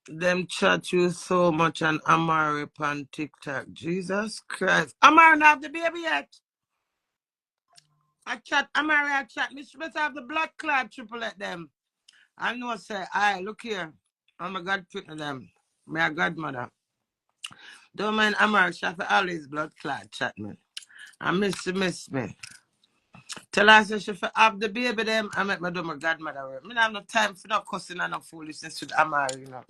Them chat you so much and Amari on TikTok. Jesus Christ. Amari not have the baby yet. I chat, Amari, I chat. Me supposed to have the blood clot triple at them. I know, say, aye, look here. I'm a god put to them. Me a godmother. Don't mind Amari, she have to always blood clot chat me. I miss me. Tell her, say, she have the baby them, I make my do my godmother work. Me not have no time for no cussing and no foolishness with Amari, you know.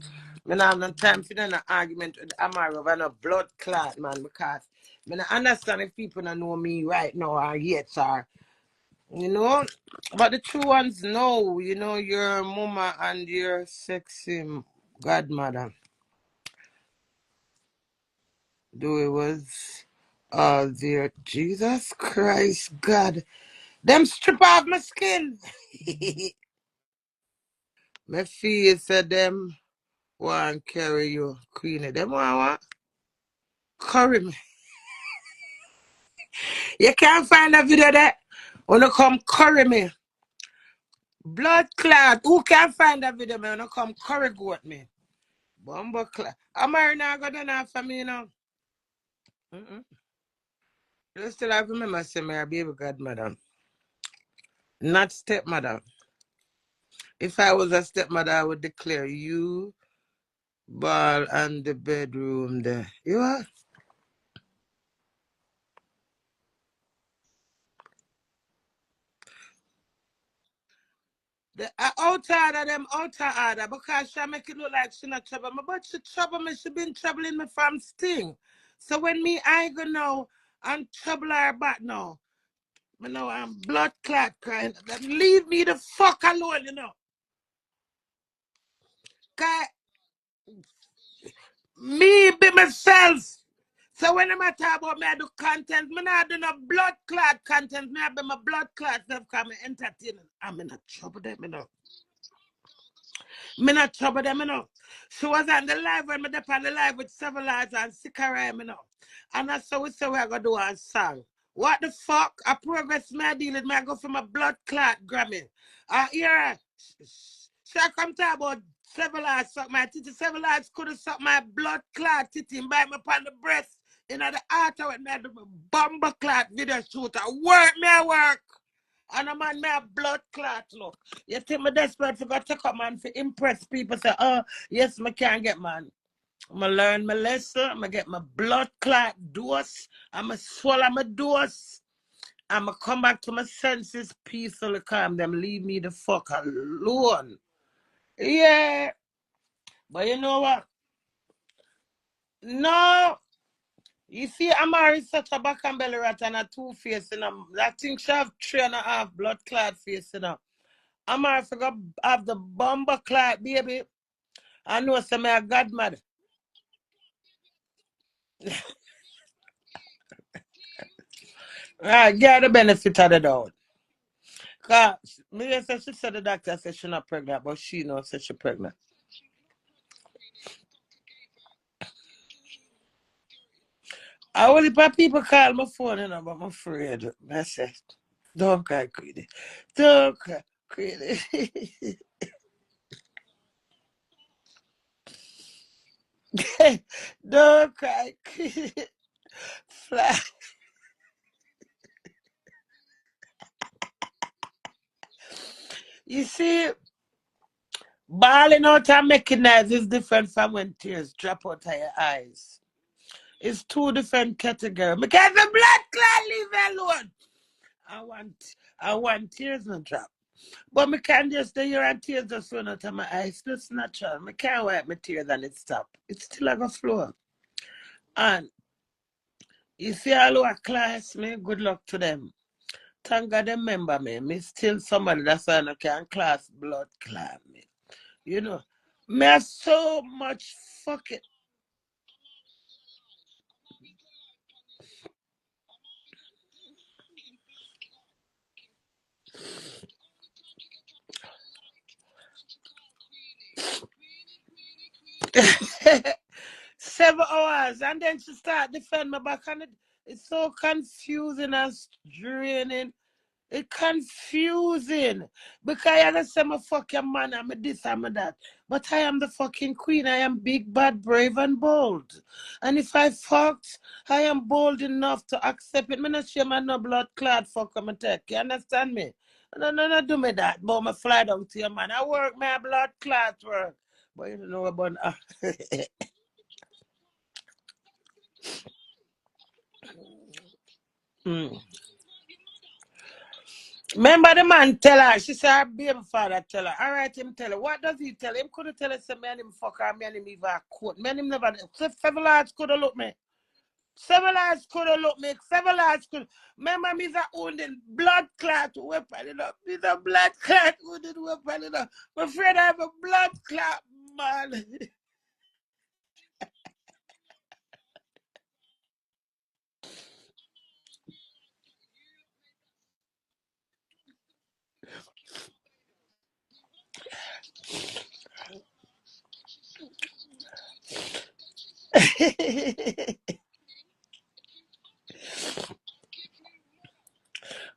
Me not have no time for no argument with Amari over no blood clot, man, because me not understand if people don't know me right now or yet, or, you know. But the true ones know, you know, your mama and your sexy godmother. Do it was there. Jesus Christ, God. Them strip off my skin. My face said them want carry you, Queenie. Them want what? Curry me. You can't find a video there. Wanna come curry me. Blood clot. Who can find a video me? Wanna come curry goat me. Bumble clot. Amari now go down for me, you know. Mm-mm. You still have to remember, say, my baby godmother. Not stepmother. If I was a stepmother, I would declare you ball and the bedroom there. You are? The outside of them outside order because she make it look like she not trouble me, but she trouble me. She been troubling me from sting. So when me I go now and trouble her back now, you know I'm blood clot crying. Leave me the fuck alone, you know. Cause me be myself. So when I'm talk about me, I do content. Me not do no blood clot content. Me I be my blood clot self because me entertaining. I'm in a trouble them, you know. Me not trouble them, you know. She was on the live when me up on the live with several lives and sick around, you know. And that's how we say we're gonna do a song. What the fuck? A progress me I deal with me I go from a blood clot Grammy. Here, she come talk about several lives suck my titty. Several lives could have sucked my blood clot titty and bite me upon the breast. You know the altar with me I do my bomber clot video shoot. I work me I work. And a man, me a blood clot, look. You think me desperate to go take up, man, to impress people. Say, oh, yes, me can't get, man. I'm learn my lesson. I'm get my blood clot dose. I'm swallow my dose. I'm come back to my senses peacefully calm. Them leave me the fuck alone. Yeah. But you know what? No. You see, Amari is such a back and belly rat and a two-face, you know. I think she have 3.5 blood clot face, you know. Amari forgot have the bomber clot, baby. I know some a godmother. Right, get the benefit of the doubt. Cause me just say she said the doctor said she not pregnant, but she knows that she pregnant. I only but people call my phone, you know, but I'm afraid. I said, don't cry, Queenie. Don't cry, Queenie. Don't cry, Queenie. Fly. You see, bawling out and making noise is different from when tears drop out of your eyes. It's two different categories. Because the blood clot leave me alone. I want tears to drop. But me can't just stay here and tears just run out of my eyes. That's natural. Me can't wipe my tears and it stop. It's still like a flow. And you see all our class me, good luck to them. Thank God they remember me. Me still somebody that's why I can class blood clot me. You know. Me have so much fucking seven hours and then she start defend my back and it's so confusing and draining. It's confusing. Because I understand my fucking man, I'm a this, I'm a that. But I am the fucking queen. I am big, bad, brave, and bold. And if I fucked, I am bold enough to accept it. Me not share my no blood clot fuck I'm take. You understand me? No, do me that. But me fly down to your man. I work my blood clot work. But you don't know about mm. Remember the man tell her, she said her baby father tell her. All right, him tell her. What does he tell? Him couldn't tell her, say, me and him fuck her, me and him even a court. Me and him never, several lads could have looked me. Several lads could have looked me. Several lads could. Remember me that wounded blood clot weapon, you know. Me the blood clot wounded weapon, you know. I'm afraid I have a blood clot, man.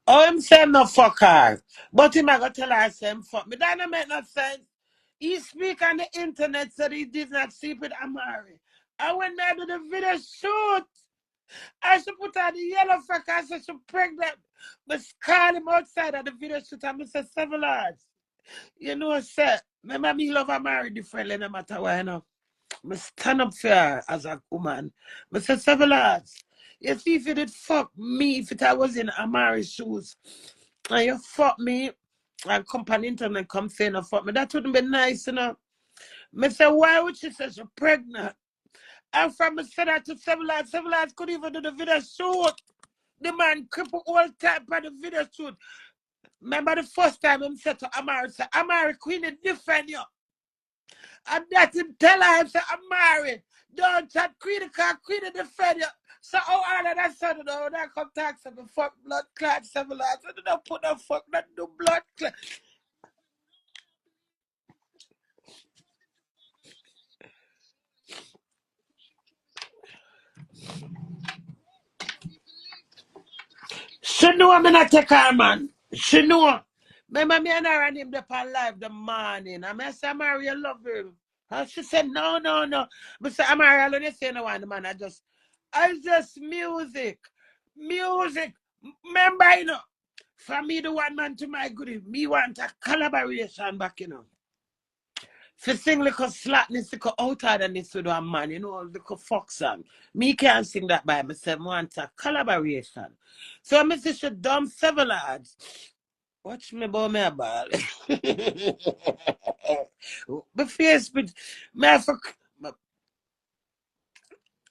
Oh, him say him no fuck her. But him I go tell her say him fuck me. That don't make no sense. He speak on the internet said he did not sleep with Amari. And when I do the video shoot, I should put on the yellow fuck. I said she pregnant. But call him outside of the video shoot and I said several hours. You know, sir. Remember me love Amari differently no matter what, you know. I stand up for her as a woman. I said several hours. You see, if you did fuck me, if I was in Amari's shoes, and you fuck me, and come on the internet come saying you fuck me, that wouldn't be nice, you know. I said, why would she say she's pregnant? And from me said that to several lads could even do the video shoot. The man cripple all time by the video shoot. Remember the first time him said to Amari, say, Amari, Queenie different you. And that him tell her, him say, Amari, don't chat Queenie, because Queenie defend you. So all of that sudden, when I come talk to me, fuck blood clot, several lads, I don't put no fuck, not do blood clot. She know I'm not take her, man. She know. Remember me and her and him up alive the morning. And I said, Amari, you love him. And she said, no. But say, Amari, I don't say no one, man. I just music. Music. Remember, you know, from me the one man to my goodie, me want a collaboration back, you know. For sing like a slackness, like a outer than this with one man, you know, like a fuck song. Me can't sing that by myself. I want a collaboration. So I say she dumb several lads. Watch me about me ball. My face, but me have to,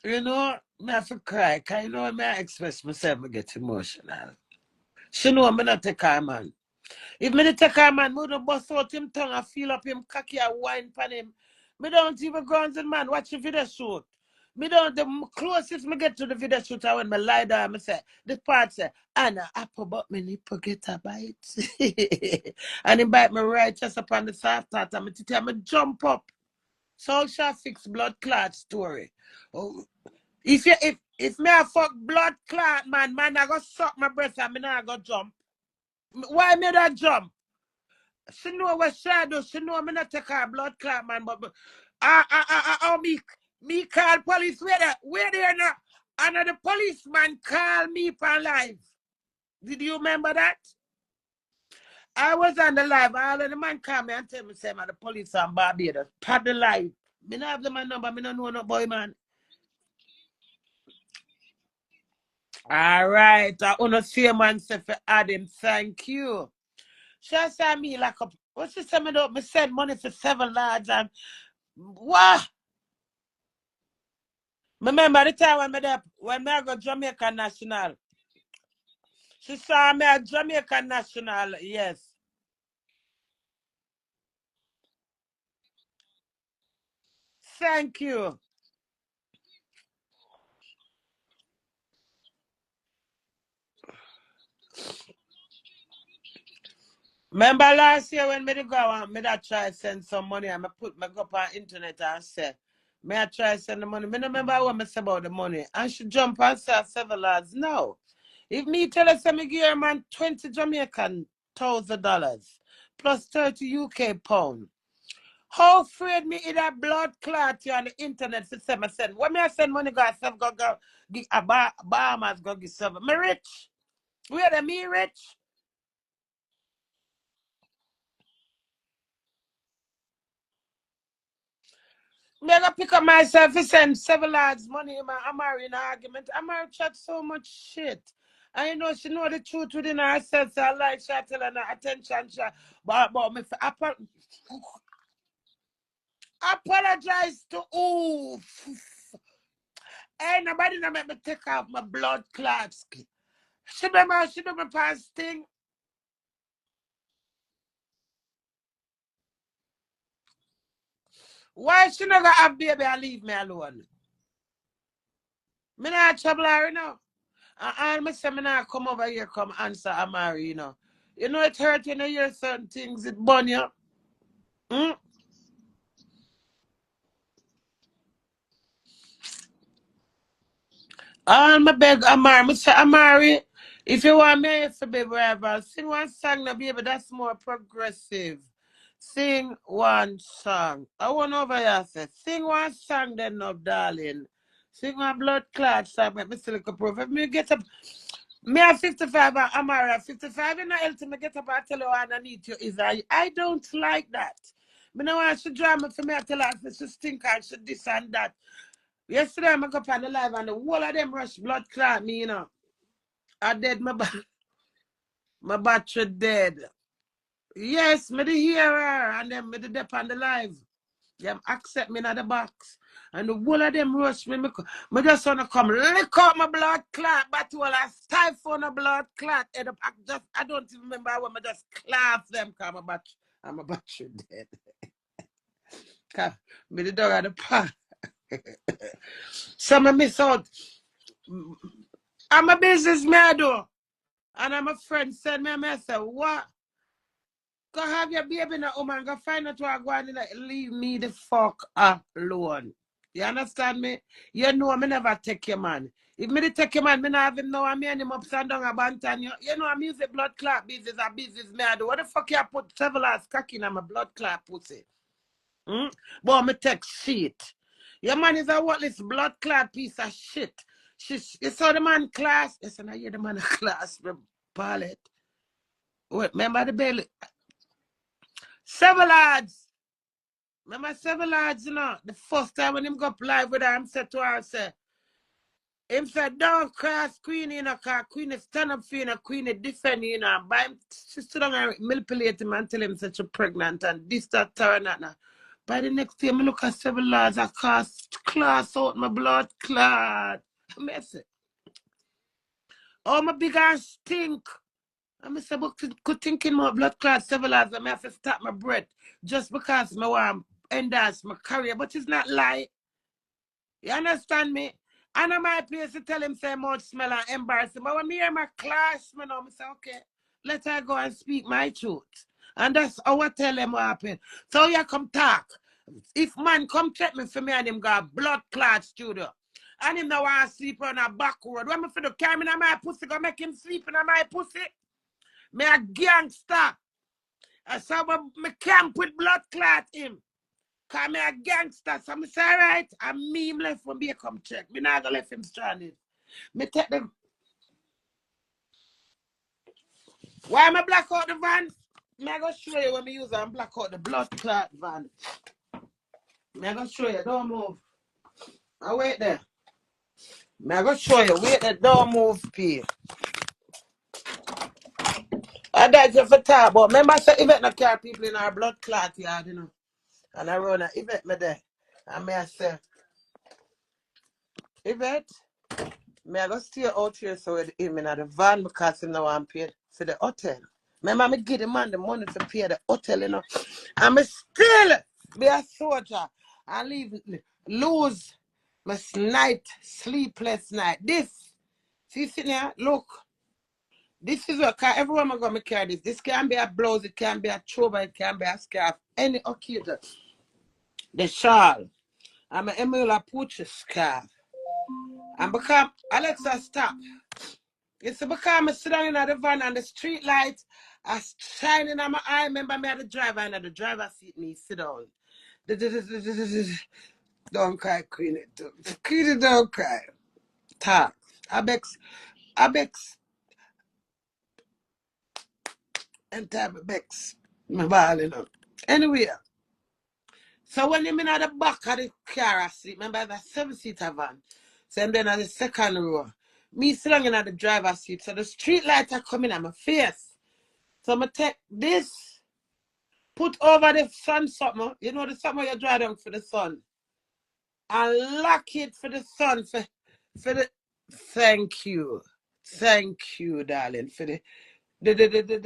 you know, me have to cry. Cause you know when I express myself, I get emotional. She know me not take her, man. If me dey take her man, me don't bust out him tongue and feel up him cocky and wine pan him. Me don't even go on the man watch the video shoot. Me don't the closest me get to the video shoot when me lie down, me say the part say, Anna apple but me nipple get a bite. And he bite me right just upon the soft part and me jump up. So shall fix blood clot story. Oh, if me a fuck blood clot man, I go suck my breath and me not go jump. Why me that jump? She know what she do. She know me not take her blood clot, man. But me call police. Where there now? And the policeman call me for live. Did you remember that? I was on the live. All of the man call me and tell me, say, man, the police on Barbados. Pad the live. Me not have the man number. Me not know no boy, man. All right. I want to see a man say for Adam. Thank you. She said me like a, what she said me do? Me send money for 7 lads and what? Remember the time when I go Jamaica National. She saw me at Jamaica National, yes. Thank you. Remember last year when me dey go and me that try send some money and me put me go up on internet and say, me I try send the money. Me no remember what me say about the money. And she jump and say several lads. No. If me tell us I'm give a man 20 Jamaican $1,000 plus 30 UK pound. How afraid me in a blood clot you on the internet for 7 cents? When me I send money go self go give a Bahamas go give 7. Me rich. Where the me rich? Me I go pick up myself and send 7 lads money in my Amari in an argument. Amari chat so much shit. I know she know the truth within herself, so I like she tell her no attention. But me apologize to who? Ain't nobody not make me take off my blood clots. She do my past thing. Why she not gonna have baby and leave me alone? Me not trouble her, you know. And me say me not come over here come answer Amari, you know. You know it hurt when you hear certain things, it burn you. Mm? And me beg Amari, me say Amari, if you want me to be wherever, sing one song now, baby, that's more progressive. Sing one song. I want over here say, sing one song then no darling. Sing one blood clot song, make me still look a proof. If me get up, me at 55 and Amari at 55, you know, else me get up and tell you I need you is I don't like that. Me no want she drama for me, I tell her she stink and she this and that. Yesterday, I go up on the live and the whole of them rush blood clot me, you know. I dead, my battery dead. Yes, me the hear her and then me the dep on the live. Them accept me in the box. And the whole of them rush me. Me just want to come lick out my blood clot, but while I stifle the blood clot. I don't even remember when I just clap them because my battery dead. 'Cause me the dog at the park. So I miss out. I'm a businessman though. And I'm a friend send me a message. What? Go have your baby in a home and go find out what going on. Leave me the fuck alone. You understand me? You know me never take your man. If me take your man, me not have him now and me and him upside down a bantan. You know I'm using blood clot business a business me I do. What the fuck you put several ass cocky in my blood clot pussy? Hmm? But me take shit. Your man is a worthless blood clot piece of shit. You saw the man class? Yes, and I hear the man class, me pallet. Wait, remember the belly? Several lads. Remember several lads, you know, the first time when him go up live with her, him said to her, him said, don't cross Queenie, you know, because Queenie stand up for you, know, Queenie defend you, you know, by him, she stood on and manipulate him and tell him that you're pregnant and this, that, and that. Now. By the next day, I look at several lads, I class out my blood clot. Messy. Oh, my big ass stink. I'm say, but could thinking more blood clot several hours, I have to stop my breath just because I want to endorse my career, but it's not lie. You understand me? And I'm my place to tell him say much smell and embarrass him. But when me hear my class, I know, I say, okay, let her go and speak my truth. And that's how I tell him what happened. So you come talk. If man come check me for me and him got blood clot studio. And him now want to sleep on a back road. When me for the camera in my pussy, go make him sleep in my pussy. Me a gangster. I saw me camp with blood clot him. Cause me a gangster. So me say, alright, and me him left when me come check. Me not gonna left him stranded. Me take them. Why me black out the van? Me I go show you when me use and black out the blood clot van. Me I go show you. Don't move. I wait there. Me I go show you. Wait there. Don't move, P. I died you for talk, but remember I said Yvette not care people in our blood clot yard, you know. And I run a Yvette me there. And me I say, Yvette, me I go stay out here so with him in the van because him now I'm paid for the hotel. Remember me give the man the money to pay the hotel, you know. And me still be a soldier and lose my night, sleepless night. This, see here, look. This is what everyone I'm gonna carry this. This can be a blouse, it can be a trouble, it can be a scarf, any occasion. The shawl. I'm an Emila Pooch scarf. And because Alexa stop. It's because I'm sitting in the van and the street light is shining on my eye. Remember me at the driver and at the driver seat me sit down. Don't cry, Queenie. Queenie, don't cry. Talk. Abex, and time Abex. My balling up. Anyway, so when you're in at the back of the car, I sleep. Remember the 7-seater van. So I'm then at the second row. Me sitting in at the driver's seat. So the street lights are coming at my face. So I'm going to take this, put over the sun something. You know the something you dry down for the sun. And lock it for the sun. For the thank you. Thank you, darling. For the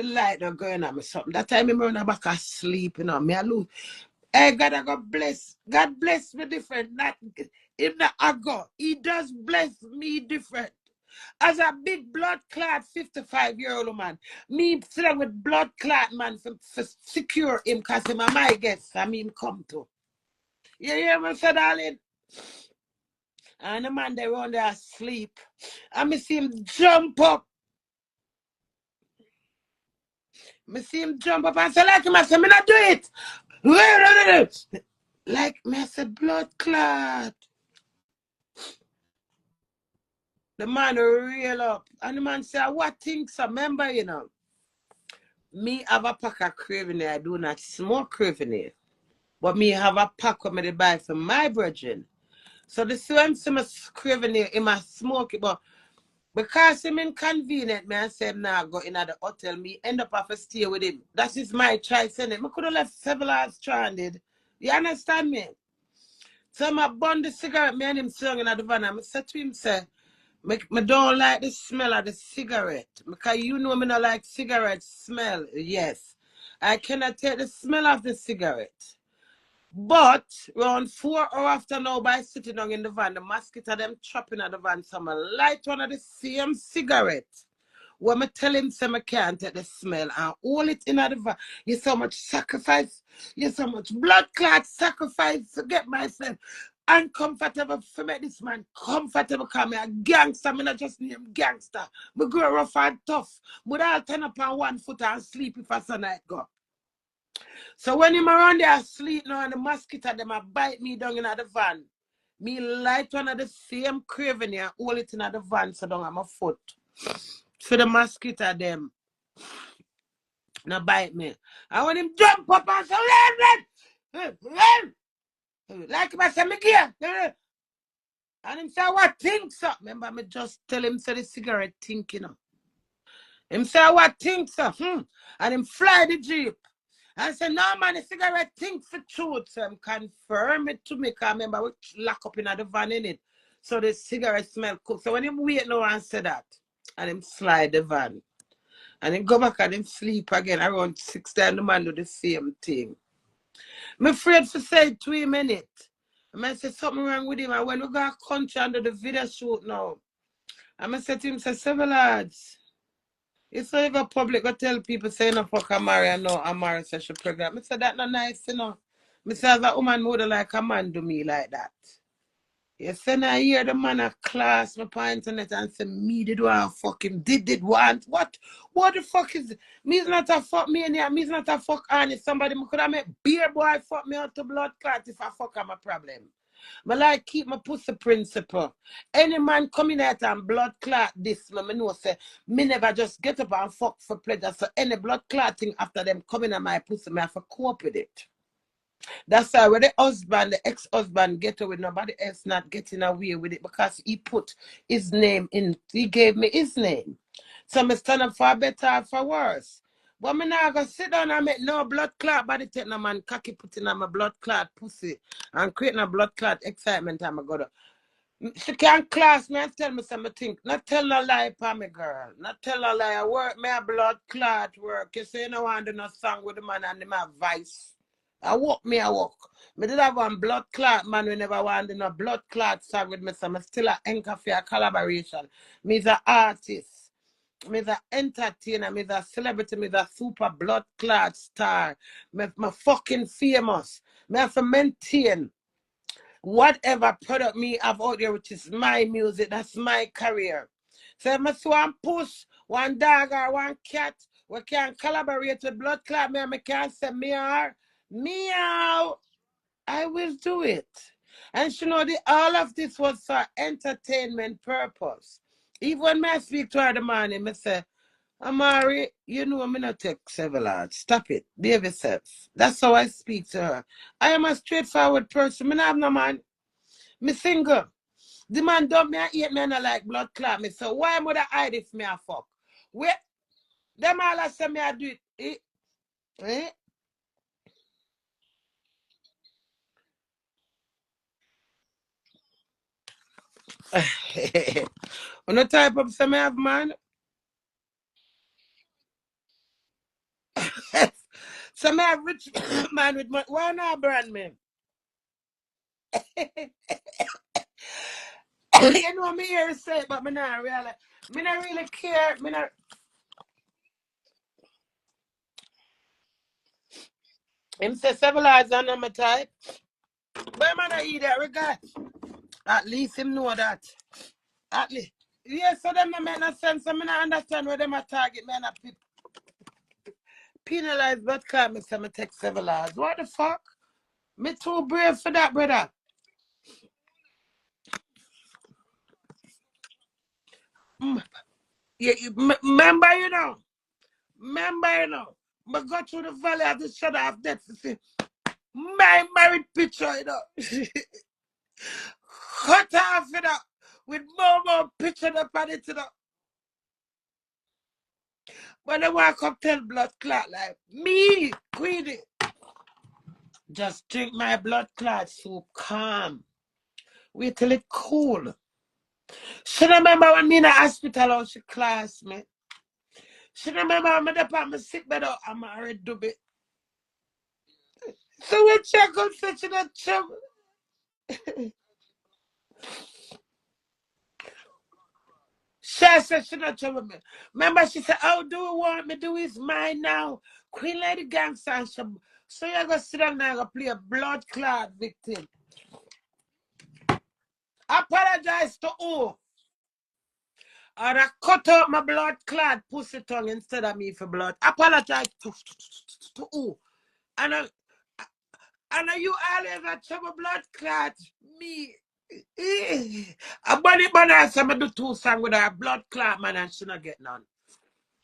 light not going on me something. That time I'm running back asleep, you know. Me I lose. Hey, God bless. God bless me different. Not if not I go. He does bless me different. As a big blood clot 55-year-old man, me sitting with blood clot man for secure him because him are my guest. I mean come to. You hear me say, darling? And the man they run there asleep. And me see him jump up. Me see him jump up and say, like him, I say, me not do it. Like me, I said, blood clot. The man reel up. And the man say, what things? Remember, you know, me have a pack of craving. I do not smoke craving. But me have a pack of me to buy for my brethren. So the same craving in my smoke it, but because him inconvenient, me I said nah go in at the hotel, me end up have to stay with him. That is my choice, innit? Me could have left several hours stranded. You understand me? So I bun the cigarette, me and him sitting in the van, and I said to him, say, me don't like the smell of the cigarette. Because you know me not like cigarette smell. Yes. I cannot take the smell of the cigarette. But around 4 hours after now, by sitting down in the van, the mosquito them trapping at the van, so I light one of the same cigarette. When I tell him say I can't take the smell and hold it in the van. You so much sacrifice, you so much blood clot sacrifice to get myself uncomfortable for make this man comfortable because me a gangster, me not just name gangster. Me grow rough and tough. But I'll turn up on one foot and sleep if a sunlight go. So when him around there asleep now and the mosquito them a bite me down in the van, me light one of the same craving here, hold it in the van so down on my foot. For the mosquito them not bite me. And when him jump up and say, like him I say, me here. And him say, what things up? Remember me just tell him say the cigarette think, you know. Him say, what things up? And him fly the jeep. I said, no, man, the cigarette think for truth. So I'm confirm it to me, because I remember we lock up in the van in it. So the cigarette smell cook. So when him wait now and say that, and him slide the van, and him go back and him sleep again, around 6 times the man do the same thing. I'm afraid to say it to him in it. I say something wrong with him, and when we go to country under the video shoot now, I'm going to say to him, say, several lads. It's not even public go tell people saying no fuck Amari and no Amari says she pregnant. I said that not nice, you know. I said as a woman would like a man do me like that. You say I hear the man a class me on internet and say me did want fuck him, did want what? What the fuck is it? Me's not a fuck me and me's not a fuck honest. Somebody could have made beer boy fuck me out to blood clot if I fuck am a problem. But like keep my pussy principle. Any man coming out and blood clot this, me know say me never just get up and fuck for pleasure. So any blood clotting after them coming at my pussy, me have to cope with it. That's why when the husband, the ex-husband get away, nobody else not getting away with it because he put his name in, he gave me his name. So me stand up for better or for worse. But me now go sit down and make no blood clot body take no man cocky putting on my blood clot pussy and creating a blood clot excitement I'm go to. She can't class me and tell me something. Not tell no lie for me, girl. Not tell no lie. I work me a blood clot work. You say you don't want to do no song with the man and him have vice. I walk. Me did have one blood clot man we never want to do no blood clot song with me, so I still a anchor for a collaboration. Me's an artist. Me's an entertainer. Me's a celebrity. Me's a super blood clot star. Me fucking famous. Me have to maintain whatever product me have out there, which is my music, that's my career. So if I see one puss, one dog or one cat, we can collaborate with blood clot, me and me can say meow. I will do it. And you know, all of this was for entertainment purpose. Even when I speak to her in the morning, I say, Amari, you know I'm not take several hours. Stop it. Behave yourself. That's how I speak to her. I am a straightforward person. I don't have no man. Me single. The man dump me and eat me and I like blood clot me. So why would I hide if me a fuck? Wait, them all I say me I do it. Eh? Eh? On the type of say me have man. So me have rich man with money. Why not brand me? You know me here say, but me not really. Me not really care. Me not. Him say several hours on my type. But man I eat that regard. At least him know that. At least. Yes, so them no make no sense. So me not understand where them a target me and a penalize but can't me say me take several hours. What the fuck? Me too brave for that, brother. Mm. Yeah, remember you know. Remember you know. Me go through the valley of the shadow of death to see my married picture, you know. Cut off, you know. With more picture up on it, you know. When I walk up, tell blood clot like me, Queenie. Just drink my blood clot soup calm. Wait till it cool. She remember when me in the hospital how she class me. She remember when me up on my sick bed out I'm already do it. So when she come say she not trouble. She said she not trouble me. Remember she said, "Oh, do you want me do is mine now?" Queen Lady Gangster and she, so you go sit down now and go play a blood clot victim. Apologize to who? Or I cut out my blood clot pussy tongue instead of me for blood. Apologize to who? And you always a trouble blood clot. Me. A bunny banana say me do two songs with her blood clot man and she not get none.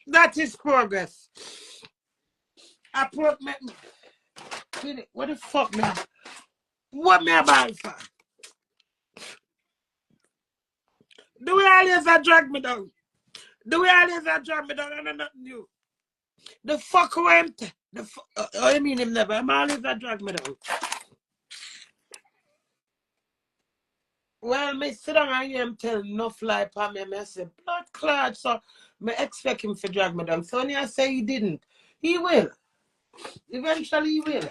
That is progress. I broke me. What the fuck man? What me about for? Do we always a drag me down? Do we always a drag me down and nothing new? The fuck went. I mean him never. I'm always a drag me down. Well, me sit down and hear him tell enough lie for me. I say, blood clot. So, me expect him to drag me down. So, when I say he didn't, he will. Eventually, he will.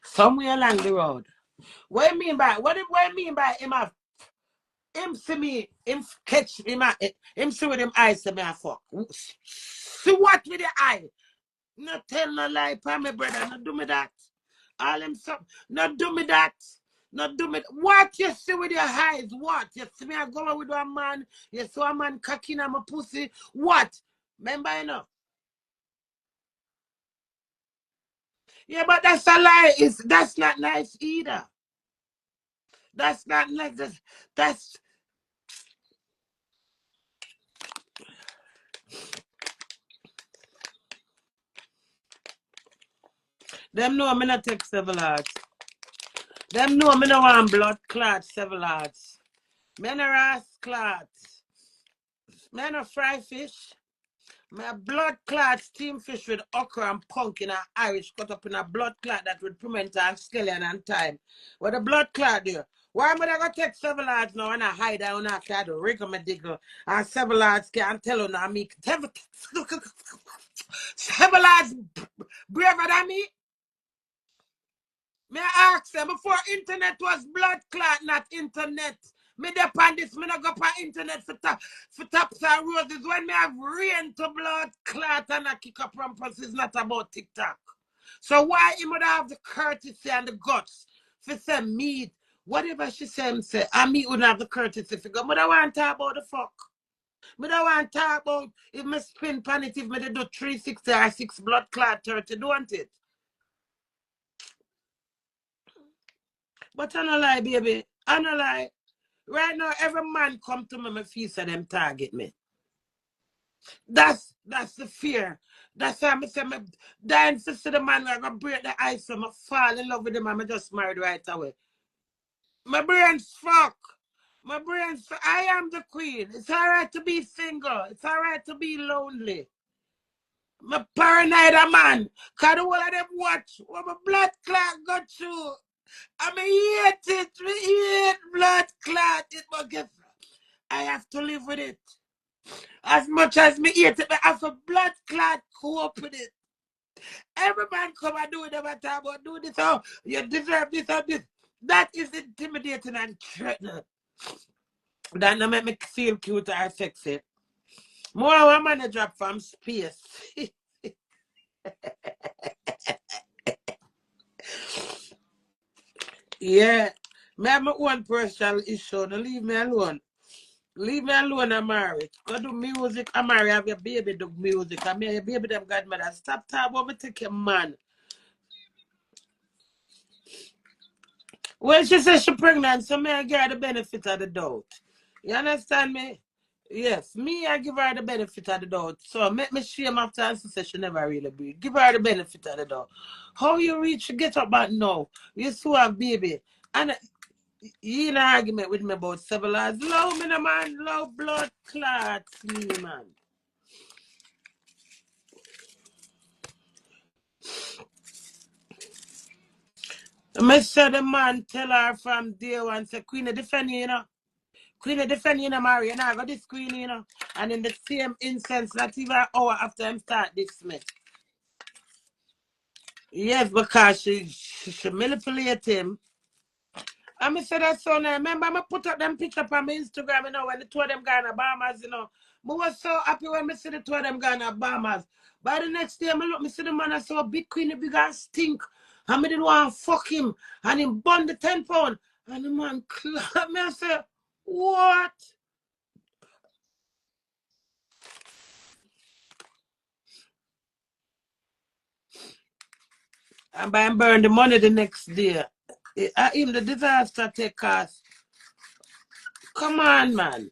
Somewhere along the road. What do you mean by, what do you mean by him see me, him catch him see with him eyes say me a fuck. See what with the eye? Not tell no lie for me, brother. Not do me that. All him some. Not do me that. Not do me. What you see with your eyes? What? You see me I go with one man. You saw a man cocking on my pussy. What? Remember you know? Yeah, but that's a lie. That's not nice either. That's not nice. That's them know me not take several hours. Them know me no want blood clot several hours. Me no ras clot. Me no fry fish. My blood clot steamed fish with okra and pumpkin and Irish cut up in a blood clot that with pimento and scallion and thyme. What the blood clot there? Why am I going to take several hours now and I hide down after I do rigor and several hours can't tell you now me. Several hours braver than me? Me ask them before internet was blood clot, not internet. Me depend this, me not go on internet for taps and roses. When me have rain to blood clot and a kick up rumpus is not about TikTok. So why he would have the courtesy and the guts for say me, whatever she say, I me would have the courtesy to go, but I want to talk about the fuck. Me don't want to talk about if me spin pan it, if me do 360 or 6 blood clot 30, don't it? But I no lie, baby. I no lie. Right now, every man come to me feel so them target me. That's the fear. That's why I say me dying to see the man like I break the ice and I fall in love with him and I just married right away. My brain's fuck. My brain's I am the queen. It's alright to be single. It's alright to be lonely. My paranoid a man. Cause the whole of them watch when my blood clot got through. I hate it. Me hate blood clot. It but guess I have to live with it. As much as me hate it, I have a blood clot cope with it. Every man come and do whatever time about do this. Oh, you deserve this or this. That is intimidating and threatening. That don't make me feel cute or sexy. More I want to drop from space. Yeah. Me have my own personal issue. Don't leave me alone. Leave me alone, Amari. Go do music. Amari, have your baby do music. I mean, your baby them godmother. Stop talking about me take your man. Well, she says she pregnant, so me I give her the benefit of the doubt. You understand me? Yes, me I give her the benefit of the doubt. So make me shame after and she says she never really breathe. Give her the benefit of the doubt. How you reach get up back now? You still have baby. And you in an argument with me about several hours. Low me no man, low blood clots me man. Me said the man tell her from day one say Queenie defend you, you know. Queenie defend you, know, Mary, you know, I got this Queenie, you know. And in the same instance, not even an hour after him start this me. Yes, because she manipulate him. And me say that so now. Remember, I put up them picture on my Instagram, you know, when the two of them gone to Bahamas, you know. I was so happy when me see the two of them gone to Bahamas. By the next day, I look, me see the man, I saw a big Queenie, big ass stink. And me didn't want to fuck him. And him bun the 10 pound. And the man clap me, I say, what? And by him burn the money the next day. Him the disaster take us. Come on, man.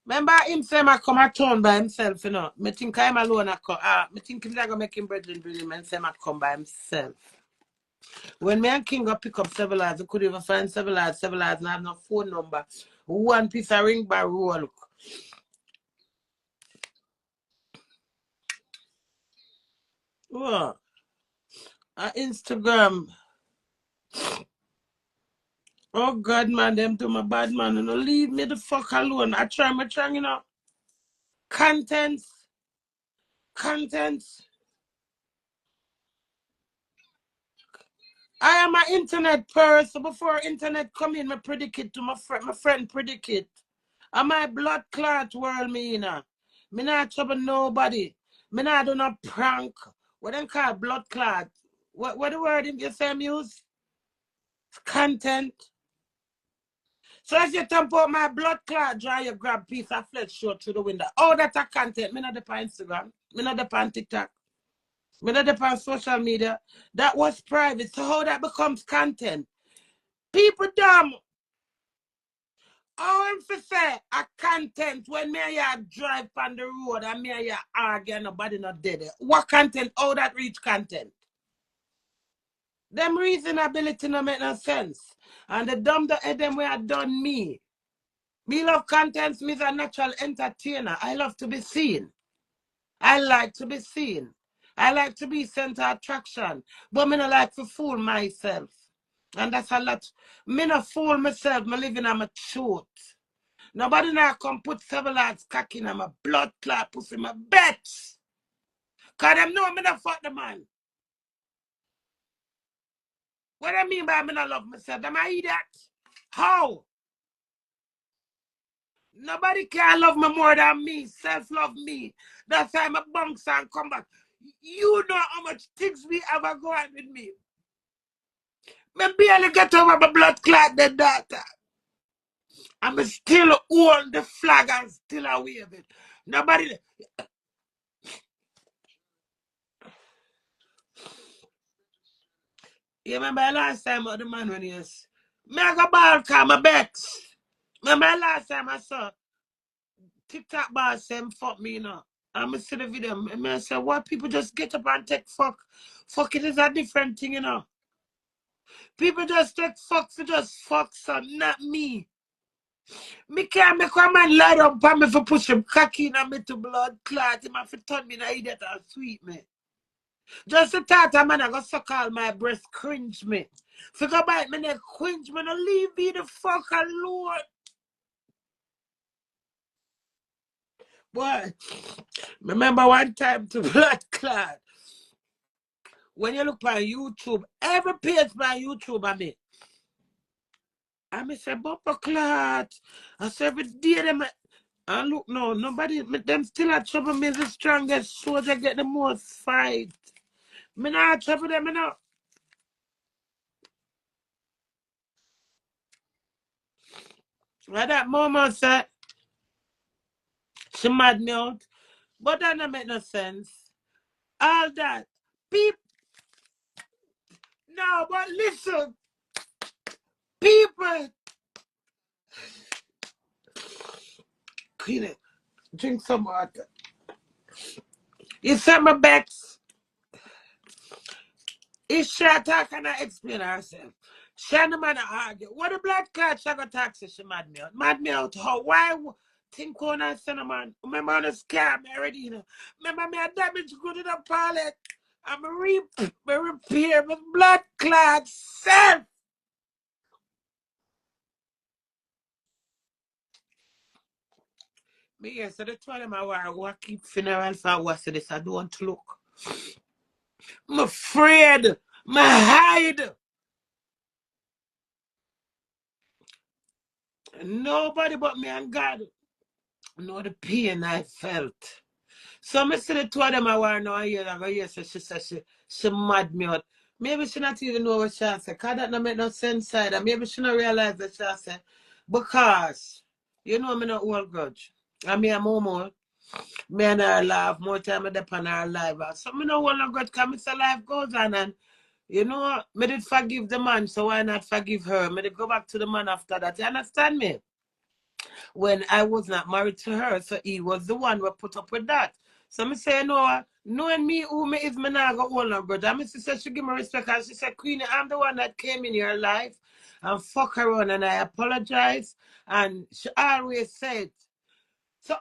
Remember him say I come a town by himself, you know. Me think I'm alone. Me think he's gonna make him brethren bring him and say I come by himself. When me and King go pick up several lads, we could even find several lads, and have no phone number. One piece of ring by roll. What? Instagram. Oh God, man, them to my bad man. You know, leave me the fuck alone. I try my trying, you know. Contents. Contents. I am an internet person. Before internet come in, my predicate to my friend predicate. And my blood clot world me, you know. Me not trouble nobody. Me not do no prank. What them call blood clot? What the word you say use? Content. So as you tamp out my blood clot, dry you grab piece of flesh short through the window. Oh, that's a content. Me not depend Instagram. Me not depend TikTok. Me not depend social media. That was private. So how that becomes content? People dumb. How am for say a content when me and you drive on the road and me and you argue and nobody not dead? What content? How that reach content? Them reasonability no make no sense. And the dumb the head them we have done me. Me love contents, me is a natural entertainer. I love to be seen. I like to be seen. I like to be center attraction. But me not like to fool myself. And that's a lot. Me not fool myself. Me living on my truth. Nobody now come put several lads cock in my blood clot pussy my bet. Cause them know me not fuck the man. What I mean by me not love myself? Them I eat that. How? Nobody can love me more than me. Self-love me. That's why my bunks and come back. You know how much things we ever go on with me. Me barely get over my blood clot the daughter. I'm still hold the flag and still a wave it. Nobody. You remember last time the man when he was mega ball come a Bex. Remember last time I saw TikTok boss them fuck me, you know. I'm see the video. I say, what people just get up and take fuck? Fuck it is a different thing, you know. People just take fuck for just fuck, son, not me. Me can't make a man lie down for me for push him cocky in me to blood clot. Him have to turn me in a idiot and sweet me. Just the thought a man I go suck all my breast cringe me. Figure bite me neck cringe me, no leave me the fuck alone. Boy, remember one time to blood clot. When you look on YouTube, every page by YouTube I me say bumper clot. I say every day them and look no, nobody them still at trouble me the strongest soldier get the most fight. Me not trouble them, me not. At that moment, sir, she mad me out. But that don't make no sense. All that. People, no, but listen. People. Queenie, drink some water. You said my backs. Is she attack and I explain herself? She and the man argue. What the black cat she got taxi, she mad me out. Mad me out. How? Why? Think on I send a man. My man is scam me already, you know. Remember me a damage good in the pallet. I'm a repair with blood clot self. Me yes, so the two of them I walk keep funeral for what so this I don't want to look. I'm afraid. I'm hide. Nobody but me and God know the pain I felt. So I see the two of them I want now here. I go, yes, so she said she mad me out. Maybe she not even know what she said. Because that don't make no sense side. And maybe she not realize that she said. Because, you know me not hold grudge. I mean, I'm more. Me and her laugh. More time I depend on her life. So me no hold no grudge because me say life goes on. And, you know, me did forgive the man. So why not forgive her? Me did go back to the man after that. You understand me? When I was not married to her. So he was the one who put up with that. So me say, no, knowing me who me is, me not go hold no grudge. And me said she give me respect and she said, Queenie, I'm the one that came in your life and fuck around and I apologize. And she always said, so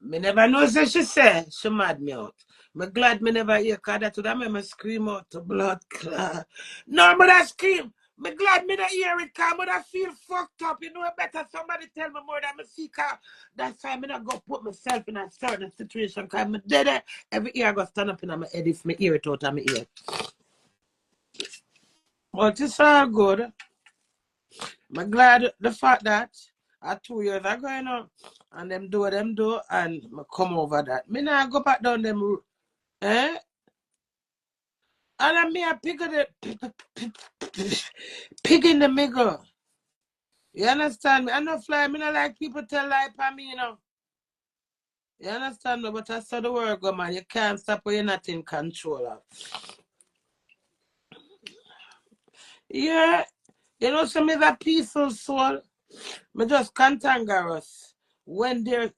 me never know so she said, she mad me out. Me glad me never hear cause that would have made me scream out to blood clot. No, but I scream. Me glad me not hear it cause I feel fucked up. You know better somebody tell me more than me see cause that's why me not go put myself in a certain situation cause me dead every ear I go stand up in my head if me hear it out of my ear. But it's all good. I'm glad the fact that 2 years ago, you know, and them do what them do, and I come over that. Me now go back down them route. Eh? And I me a pick of the pig in the middle. You understand me? I no fly, me not like people tell lie for me, you know. You understand me? But that's how the world go, man. You can't stop when you're not in control of. Yeah. You know, some is a peaceful soul. Me just cantankerous. When there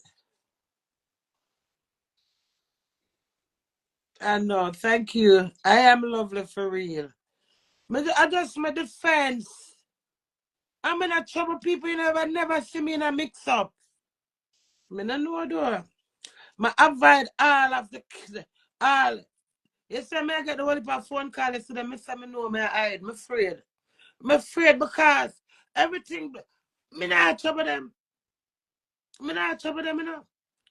I know, thank you. I am lovely for real. I just my defense. I'm in a trouble people you never see me in a mix up. Me no know though. I avoid all of the all. You say me I get the whole heap of phone call to them, me say me know me I hide. Me afraid. Me afraid because everything me not trouble them. Me not trouble them, you know.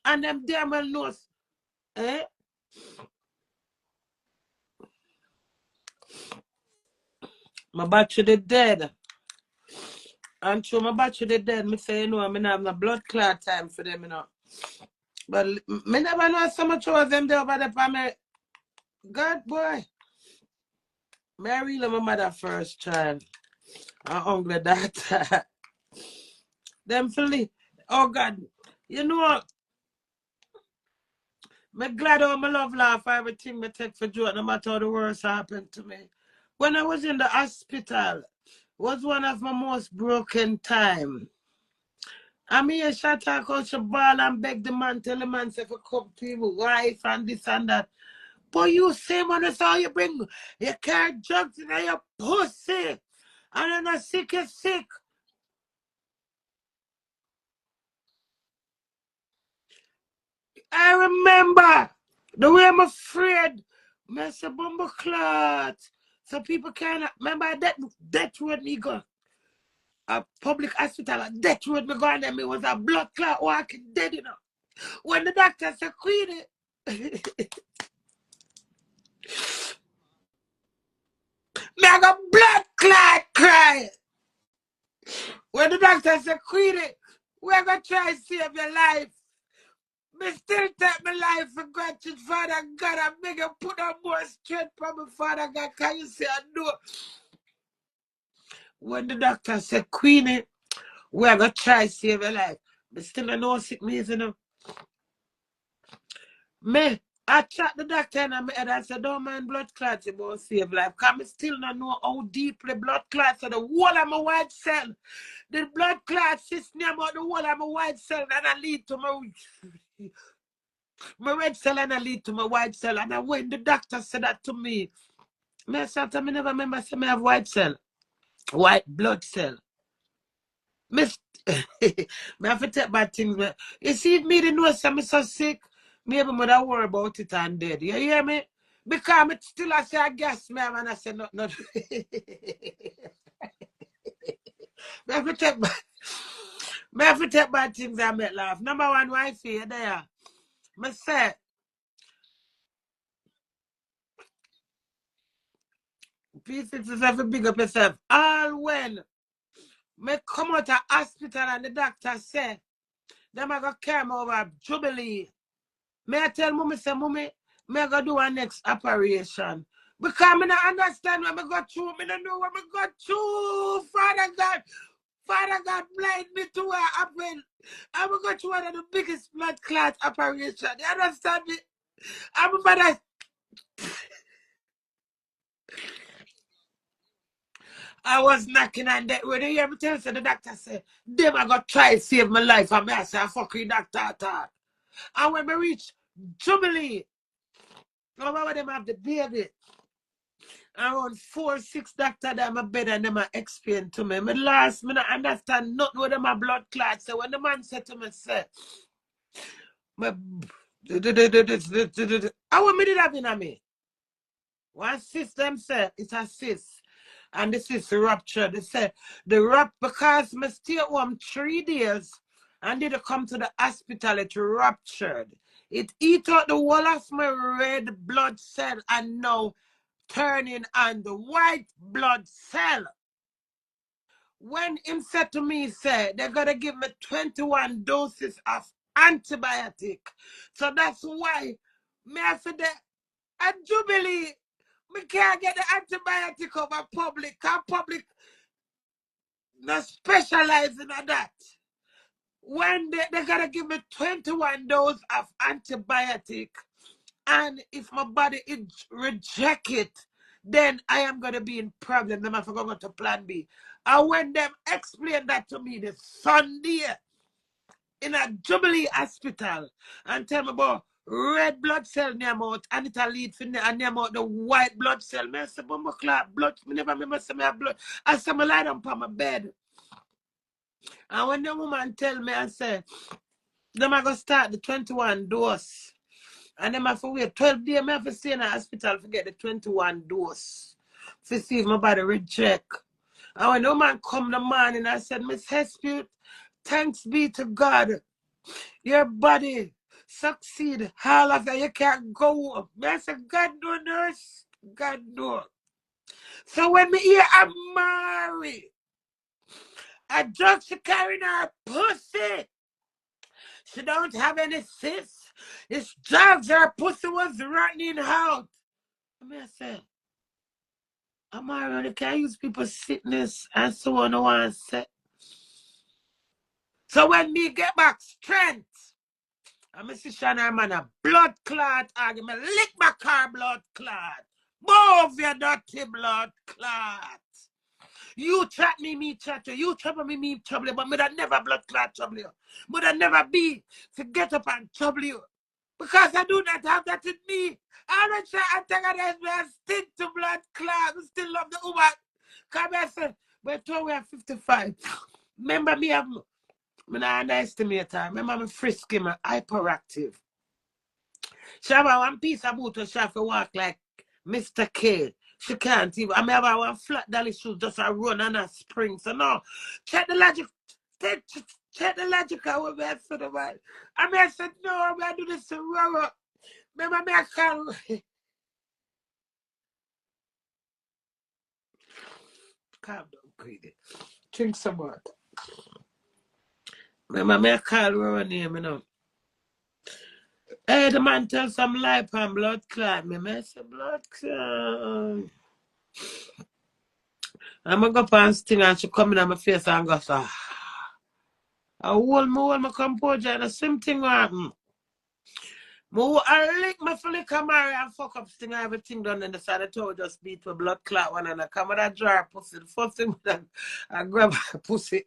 And them damn well knows. Eh? My battery they dead. And through my battery they dead, me say, you know, I have no blood clot time for them, you know. But me never know so much of them there over there for me. God boy. Mary, my mother first child. I hungry that. Them Philly. Oh God. You know what? I'm glad all my love laugh everything me take for joke no matter how the worst happened to me. When I was in the hospital, was one of my most broken time. I mean, I shot talk out your ball and beg the man, tell the man, say, for come to him, wife and this and that. But you say, man, that's how you bring your car drugs in your pussy. And then a sick is sick. I remember the way I'm afraid. Mess a bumble clot. So people can't remember that road me go. A public hospital, a death road me go and then me was a blood clot walking dead, you know. When the doctor said, Queenie, me I got blood clot cry. When the doctor said, Queenie, we're going to try to save your life. Me still take my life for granted, Father God. I beg you put on more strength from me, Father God. Can you say I know? When the doctor said, Queenie, we're going to try to save your life. Me still don't know sick me, you know. Me, I chat the doctor and I said, don't mind blood clots, you won't save life. Because I still don't know how deeply blood clots are the whole of my white cell. The blood clot system about the whole of my white cell and I lead to my red cell and I lead to my white cell. And when the doctor said that to me, I said, I never remember saying I have white cell, white blood cell. Miss, I have to take bad things. You see, if me didn't know I'm so sick, maybe I would worry about it and dead. You hear me? Because I still I say I guess me and I say not. I have to take bad, I have to take bad things and make laugh. Number one, wife here there. I say, pieces is every big up yourself. All when me come out of hospital and the doctor say, them I go carry me over Jubilee. May I tell mommy, say, mommy, may I go do a next operation? Because I don't understand what I go through. I don't know what I go through. Father God blind me to what happened. I'm going to go through one of the biggest blood clot operation. You understand me? I'm about to, I was knocking on that. When you hear me tell you, so the doctor said, them I got to try to save my life. And I say, I fuck you, doctor. And when I reach Jubilee, over them have the baby. Around 4, 6 doctor that my bed and them a explain to me. Me last me not understand nothing with them a blood clot. So when the man said to me, say, my I want me did have in me. One system said it's a cyst. And this is rupture. They said the rupture because me stay home 3 days and did come to the hospital, it ruptured. It eat out the whole of my red blood cell and now turning on the white blood cell. When him said to me, say, they're going to give me 21 doses of antibiotic. So that's why me after the at Jubilee, me can't get the antibiotic over public. Because public not specialize in that. When they're going to give me 21 doses of antibiotic, and if my body reject it, then I am going to be in problem. Then I forgot go to plan B. And when them explain that to me this Sunday in a Jubilee hospital and tell me about red blood cell near mouth and it a lead for and near mouth the white blood cell. Me say, but my clot blood, me never remember say me have blood. I say, me lie down on my bed. And when the woman tell me and say, them I go start the 21 dose. And then I have to wait 12 days. I have to stay in the hospital to get the 21 dose. To see if my body reject. And when the man come in the morning, I said, Miss Hespute, thanks be to God. Your body succeed. All of that, you can't go up. I said, God no nurse. God no. So when me hear Amari, a drug she carrying her pussy. She don't have any cysts. It's drugs her pussy was running out. I say, Amari, you can't use people's sickness and so on. No one say. So when me get back strength, I'm a Shana man a blood clot argument. Lick my car blood clot. Move your dirty blood clot. You chat me chat you. You trouble me trouble you. But me that never blood clot trouble you. Me that never be to get up and trouble you. Because I do not have that in me. I'm not sure I think I stick to blood clot. I still love the woman. Come here, sir. But we are 55. Remember me, I'm not underestimate her. Remember me frisky, me hyperactive. She have one piece of boot she have to walk like Mr. K. She can't even. I mean, have one flat dolly shoes just a run and a spring. So no, check the logic. Check the logic of what I said about. I mean, I said, no, I'm going to do this to Roro. Remember me, I can't. Calm down, Queenie. Drink some water. Remember me, I call Roro name, you know. Hey, the man tell some lie and blood clot me. I say, blood clot. I'm going to go and sting and she come in on my face and go, so. I hold my composure and the same thing happen. I lick my flick Amari and fuck up sting everything done in the side of the toe just beat for blood clot one and I come with a jar pussy. The first thing I grab a pussy.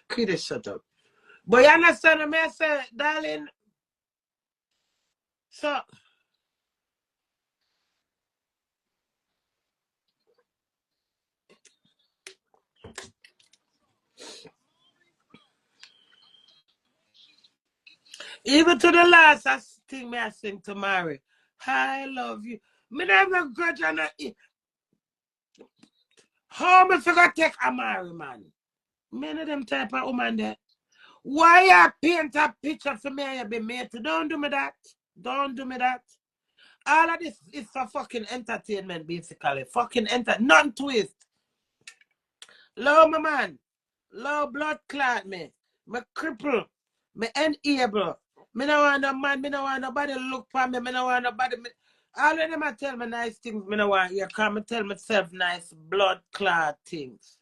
Could have shut up. But you understand what I say, darling? So even to the last thing me I sing to Mary. I love you. Me never grudge on it. How me figure take Amari, man? Many of them type of woman there. Why you paint a picture for me and you be made to? Don't do me that. Don't do me that. All of this is for fucking entertainment, basically. Fucking non-twist. Low my man. Low blood clot me. Me cripple. Me unable. Me no want no man. Me no want nobody look for me. Me no want nobody. All of them I tell me nice things. Me no want you. Come and tell myself nice blood clot things.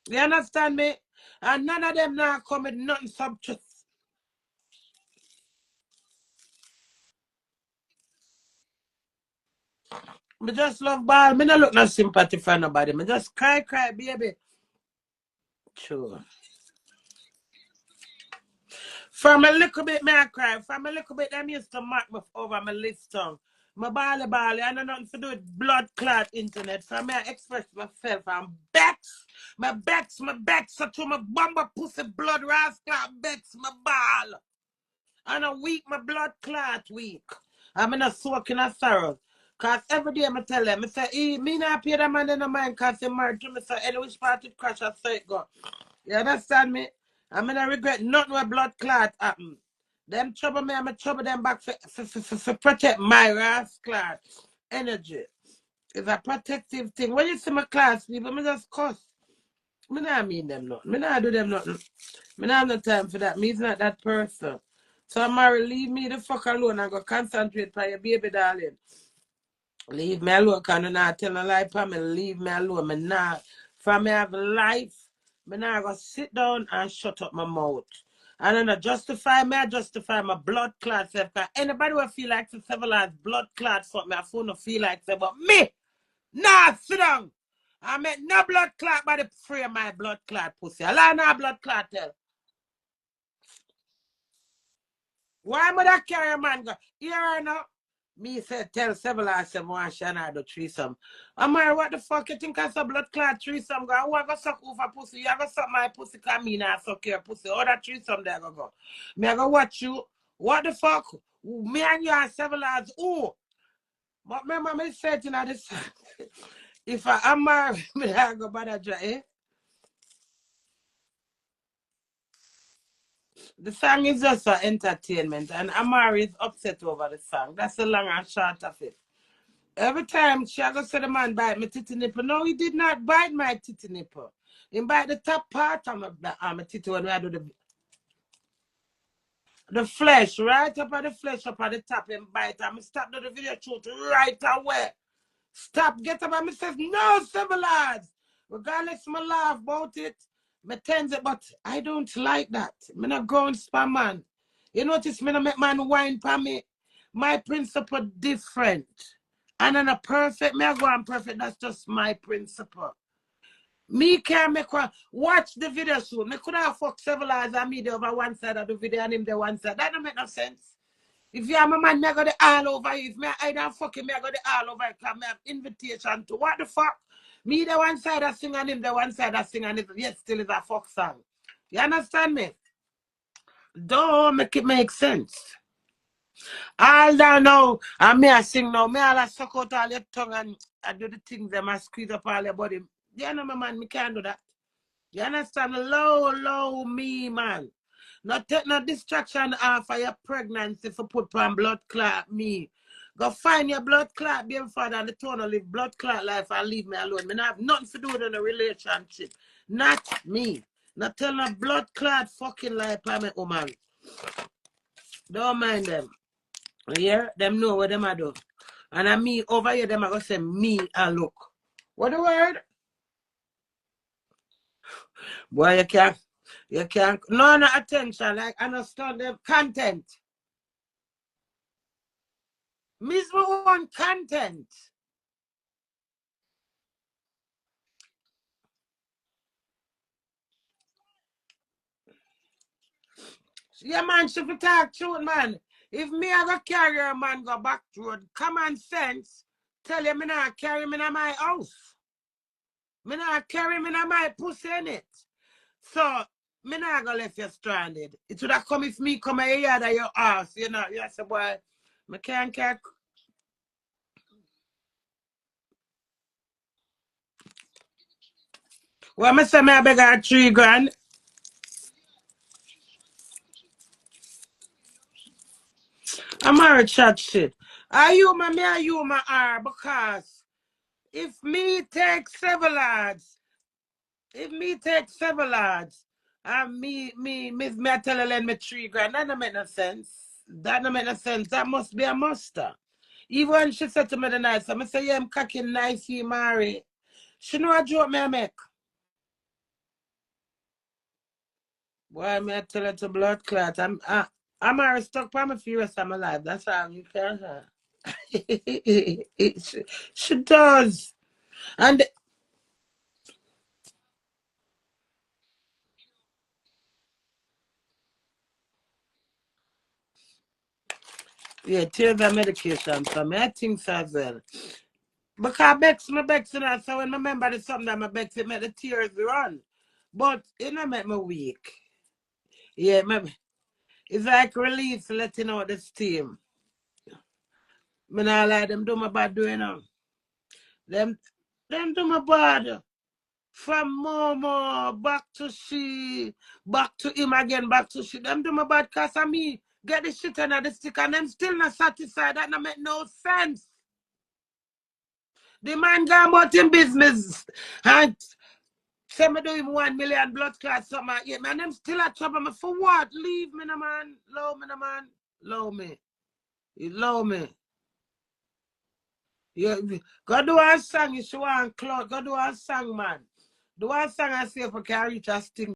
You understand me? And none of them now come with nothing subject. Me just love ball. Me no look no sympathy for nobody. Me just cry, baby. Sure. From a little bit, me I cry. From a little bit, them used to mark me over my list tongue. My bally, I know nothing to do with blood clot internet. So me I express myself. I'm Bex. My Bex. So to my bumper pussy blood rascal Bex, my ball. And a week, my blood clot week. I'm in a soaking of sorrows. Cause every day I tell them, I say, me not pay that man in the mind cause he married to me. So any which part it crash, I say it go. You understand me? I'm gonna regret nothing where blood clot happen. Them trouble me, I'm gonna trouble them back for protect my rascal energy. It's a protective thing. When you see my class people, me just cuss. Me not mean them nothing. Me not do them nothing. Me not have no time for that. Me's not that person. So Amari, leave me the fuck alone and go concentrate on your baby darling. Leave me alone, cause I'm not telling a lie for me. Leave me alone. Me not. For me have a life, me not go sit down and shut up my mouth. And then I justify me, I justify my blood clot self. Cause anybody will feel like to several as blood clot something, I phone no feel like say, but me, nah, sit down. I make no blood clot by the free of my blood clot pussy. I lie no blood clot tell. Why would I carry a man go? Here I know. Me said tell several I said one shana do threesome. Amari, what the fuck you think I saw blood clot threesome go? I want to suck off a pussy. You ever suck my pussy come in and suck your pussy. All that threesome there go. Me I go watch you. What the fuck? Me and you are several as oh. But remember me said you know this if I am married, me I go bother you, eh? The song is just for entertainment, and Amari is upset over the song. That's the long and short of it. Every time she go say the man bite my titty nipple. No, he did not bite my titty nipple. He bite the top part of my titty when I do the flesh, right up at the flesh up at the top and bite. I'm stop the video shoot right away. Stop, get up. And me says, no, civilized. Regardless, me laugh about it. Me tends it, but I don't like that. Me not grown spam man. You notice me not make man wine for me. My principle different. And I'm a perfect, me I go on perfect. That's just my principle. Me can make one. Watch the video soon. Me could have fucked civilized and me over one side of the video and him the one side. That don't make no sense. If you are my man, me I got the all over you. If me I don't fuck him, me I got the all over you. Because me have invitation to what the fuck? Me the one side I sing and him the one side I sing and it yet still is a fuck song. You understand me? Don't make it make sense. All down now, and me I sing now. Me all I suck out all your tongue and I do the things them I squeeze up all your body. You know my man, me can't do that. You understand? Low me, man. Not take no distraction off of your pregnancy for put on blood clot me. Go find your blood clot, baby father, and the tone to live blood clot life and leave me alone. Me not have nothing to do with a relationship. Not me. Not tell no blood clot fucking life I'm a woman. Don't mind them. Yeah, them know what them I do. And I me over here, them I go say me and look. What the word? Boy, you can't, no attention, like understand the content. Mismo one content. Yeah, man, she fi talk truth, man. If me I go carry a man go back road, common sense, tell you me not carry him in my house. Me not carry him in my pussy in it. So, me not gonna left you stranded. It would have come if me come a yard of your house, you know. You say, boy, me can't carry. Well, me say me I beg her 3 grand. Amari chat shit. Are you my me? Are you my R? Because if me take several lads, if me take several lads, and me I tell her lend me 3 grand, that don't make no sense. That don't make no sense. That must be a muster. Even when she said to me the night, so I say, yeah, I'm cocking nice you, Mary. She know a joke me I make. Why me I tell her to blood clot? I'm already stuck by my few rest of my life. That's how you can her. She does. And yeah, tears are medication for me. I think so as well. Because I bex, you know, so when I remember the something that I bex, it make the tears run. But it don't make me weak. Yeah, maybe. It's like relief letting out the steam. Me not like them do my bad doing them. Them do my bad. From Momo, back to she, back to him again, back to she. Them do my bad cause of me. Get the shit under the stick and them still not satisfied. That don't make no sense. The man gone about in business and say me do him 1 million blood clots something. Yeah, man, them still a trouble me for what? Leave me no man. Low me no man. Low me. You low me. You go do one song, you show one cloud. Go do one song, man. Do one song I say for carry just thing.